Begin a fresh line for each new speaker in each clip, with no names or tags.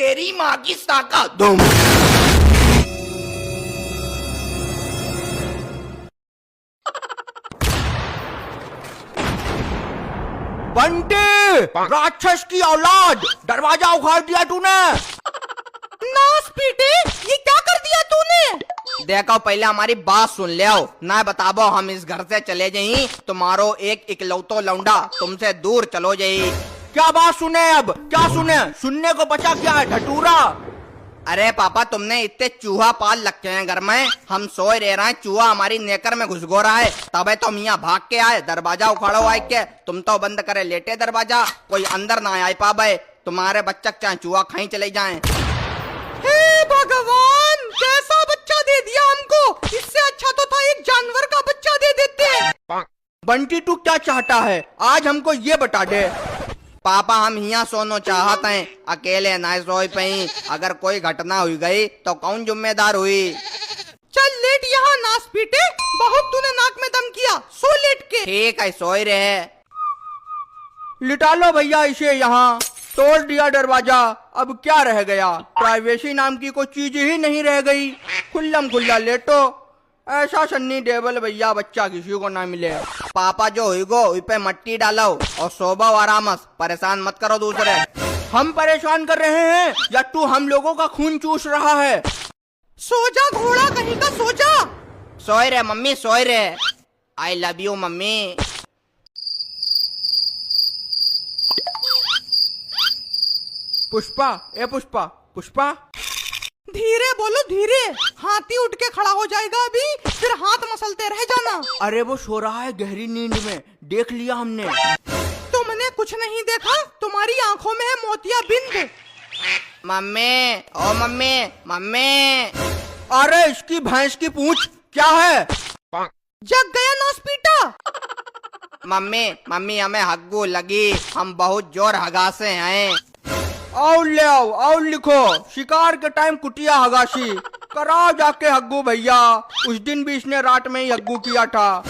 तेरी माँ की साका दुम।
बंटी, राक्षस की औलाद, दरवाजा उखाड़ दिया तूने।
नास पीटे, ये क्या कर दिया तूने? देखो पहले हमारी बात सुन ले ना बताबो, हम इस घर से चले जाई, तुम्हारो एक इकलौतो लौंडा तुमसे दूर चलो जाई।
क्या बात सुने? अब क्या सुने? सुनने को बचा क्या है ढटूरा?
अरे पापा, तुमने इतने चूहा पाल रखे हैं घर में, हम सोए रह रहे हैं, चूहा हमारी नेकर में घुस गो रहा है, तबे तो मियाँ भाग के आए, दरवाजा उखाड़ो आए के, तुम तो बंद करे लेटे दरवाजा, कोई अंदर ना आए पाबे, तुम्हारे बच्चा चाहे चूहा खाई चले जाएं। हे भगवान, कैसा बच्चा दे दिया हमको, इससे अच्छा तो था एक जानवर का बच्चा दे देते।
बंटी तू क्या चाहता है, आज हमको ये बता दे।
पापा, हम यहाँ सोनो चाहते हैं, अकेले ना सोई पई, अगर कोई घटना हुई गई तो कौन जिम्मेदार हुई? चल लेट यहाँ नास पीटे, बहुत तूने नाक में दम किया, सो लेट के। ठीक है, सोई रहे।
लिटा लो भैया इसे यहाँ, तोड़ दिया दरवाजा, अब क्या रह गया? प्राइवेसी नाम की कोई चीज ही नहीं रह गई, खुल्लम खुल्ला लेटो। ऐसा सन्नी डेबल भैया बच्चा किसी को ना मिले।
पापा, जो हुई गो उस पे मट्टी डालो और सोबो आराम, परेशान मत करो दूसरे।
हम परेशान कर रहे हैं या तू हम लोगों का खून चूस रहा है?
सो जा घोड़ा कहीं का, सो जा। सोए रे मम्मी, सोए रे। I love you mummy.
Pushpa, ए पुष्पा, पुष्पा
धीरे बोलो, धीरे, हाथी उठ के खड़ा हो जाएगा अभी, फिर हाथ मसलते रह जाना।
अरे वो सो रहा है गहरी नींद में, देख लिया हमने।
तुमने कुछ नहीं देखा, तुम्हारी आंखों में है मोतिया बिंद। मम्मी, ओ मम्मी, मम्मी।
अरे इसकी भैंस की पूंछ, क्या है?
जग गया नासपीटा। मम्मी, मम्मी हमें हग्गू लगी, हम बहुत जोर हगासे हैं।
आओ ले आओ लिखो, शिकार के टाइम कुटिया हगासी कराओ जाके हग्गू भैया, उस दिन भी इसने रात में ही हग्गू किया था।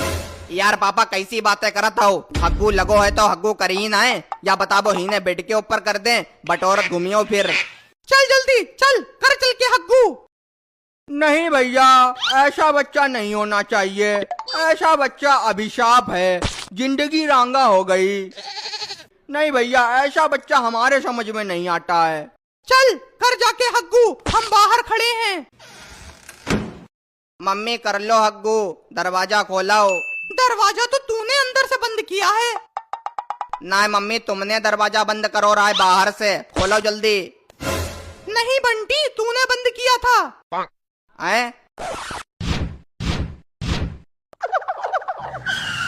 यार पापा, कैसी बातें करत हो, हग्गू लगो है तो हग्गू कर ही ना है, या बताबो ही ने बेड के ऊपर कर दे, बटोरत घूमियो फिर। चल जल्दी चल, कर चल के हग्गू।
नहीं भैया, ऐसा बच्चा नहीं होना चाहिए, ऐसा बच्चा अभिशाप है, जिंदगी रांगा हो गई। नहीं भैया, ऐसा बच्चा हमारे समझ में नहीं आता है।
चल कर जाके हग्गू, हम बाहर खड़े हैं। मम्मी कर लो हग्गू, दरवाजा खोलाओ। दरवाजा तो तूने अंदर से बंद किया है। ना मम्मी, तुमने दरवाजा बंद करो रहा है बाहर से, खोलो जल्दी। नहीं बंटी, तूने बंद किया था।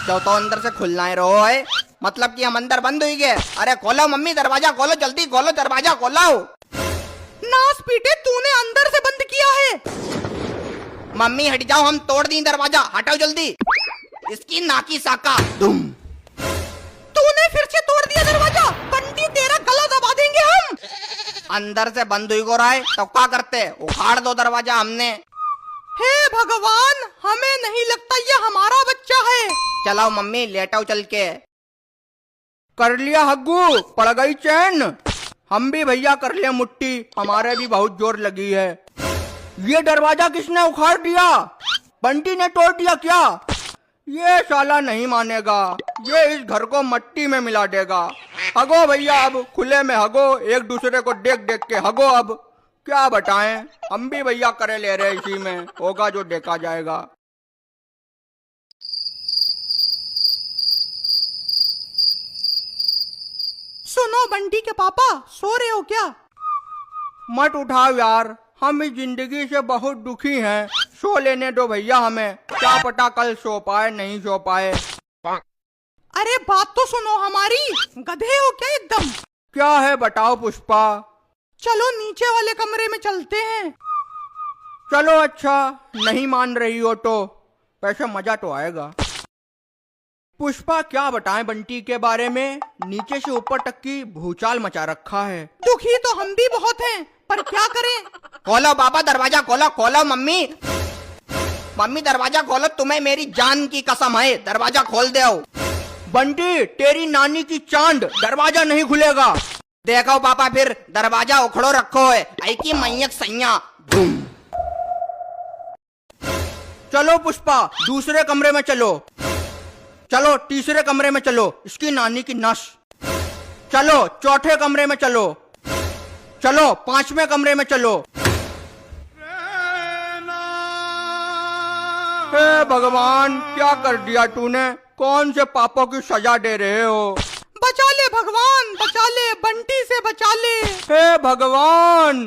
तो अंदर से खुलना ही रहो है, मतलब कि हम अंदर बंद हुई गए। अरे खोलो मम्मी, दरवाजा खोलो, जल्दी खोलो, दरवाजा खोलो। नास पीटे, तूने अंदर से बंद किया है। मम्मी हट जाओ, हम तोड़ दी दरवाजा, हटाओ जल्दी। इसकी नाकी साका दुम। तूने फिर से तोड़ दिया दरवाजा, बंटी तेरा गला दबा देंगे हम। अंदर से बंद हुई को रहा है तो क्या करते, उखाड़ दो दरवाजा हमने। हे भगवान, हमें नहीं लगता ये हमारा बच्चा है। चलाओ मम्मी, लेटाओ चल के।
कर लिया हग्गू, पड़ गई चैन। हम भी भैया कर लिया मुट्ठी, हमारे भी बहुत जोर लगी है। ये दरवाजा किसने उखाड़ दिया? बंटी ने तोड़ दिया क्या? ये साला नहीं मानेगा, ये इस घर को मट्टी में मिला देगा। हगो भैया, अब खुले में हगो, एक दूसरे को देख देख के हगो। अब क्या बताएं, हम भी भैया करे ले रहे, इसी में होगा जो देखा जाएगा।
सुनो बंटी के पापा, सो रहे हो क्या?
मत उठाओ यार, हम इस जिंदगी से बहुत दुखी हैं, सो लेने दो भैया हमें, क्या पता कल सो पाए नहीं सो पाए।
अरे बात तो सुनो हमारी, गधे हो क्या एकदम?
क्या है बताओ पुष्पा।
चलो नीचे वाले कमरे में चलते हैं।
चलो, अच्छा नहीं मान रही हो तो, वैसे मजा तो आएगा। पुष्पा क्या बताएं बंटी के बारे में, नीचे से ऊपर तक की भूचाल मचा रखा है।
दुखी तो हम भी बहुत हैं, पर क्या करें। खोलो बाबा दरवाजा, खोलो खोलो। मम्मी मम्मी दरवाजा खोलो, तुम्हें मेरी जान की कसम है, दरवाजा खोल दो।
बंटी, तेरी नानी की चांद, दरवाजा नहीं खुलेगा।
देखो पापा फिर दरवाजा उखड़ो रखो है आई की मैयक सैया। धूम।
चलो पुष्पा दूसरे कमरे में चलो। चलो तीसरे कमरे में चलो, इसकी नानी की नस। चलो चौथे कमरे में चलो। चलो पांचवें कमरे में चलो। हे भगवान क्या कर दिया तूने, कौन से पापों की सजा दे रहे हो।
बचा ले भगवान बचा ले, बंटी से बचा ले।
हे भगवान